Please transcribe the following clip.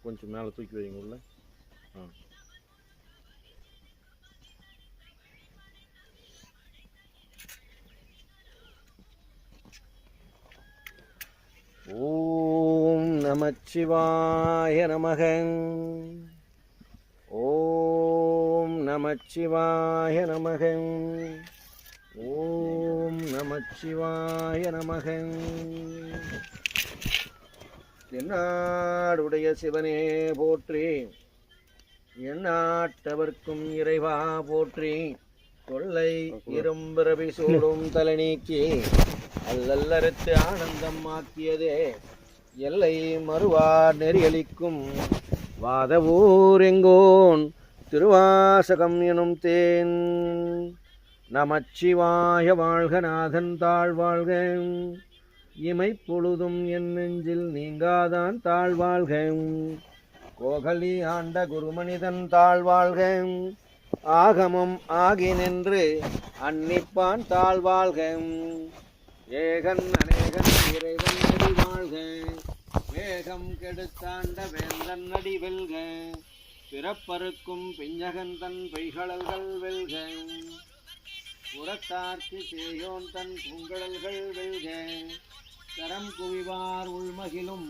கொஞ்சம் மேலே தூக்கி வைங்க உள்ள. ஓம் நமச்சிவாய நமக. ஓம் நமச்சிவாய நமக. ஓம் நமச்சிவாய நமக. தென்னாடுடைய சிவனே போற்றி, எந்நாட்டவர்க்கும் இறைவா போற்றி. தொல்லை இரும்பிறவி சூடும் தலை நீக்கி அல்லல்லறுத்து ஆனந்தம் ஆக்கியதே எல்லை மறுவார் நெறியளிக்கும் வாதவூர் எங்கோன் திருவாசகம் எனும் தேன். நமச்சிவாய வாழ்க நாதன் தாழ்வாழ்க, இமைப்பொழுதும் என் நெஞ்சில் நீங்காதான் தாழ்வாழ்க. கோகலி ஆண்ட குருமனிதன் தாழ்வாழ்க, ஆகமம் ஆகி நின்று அன்னிப்பான் தாழ்வாழ்க. ஏகன் அநேகன் இறைவன் நடி வாழ்க, வேகம் கெடுத்தாண்ட வேந்தன் நடி வெல்க. பிறப்பருக்கும் பிஞ்சகன் தன் பொய்கழல்கள் வெல்க, புறத்தார்க்கு சேயோன் தன் பூங்கடல்கள் வெல்க. கரம் குவிவார் உள்மகிலும்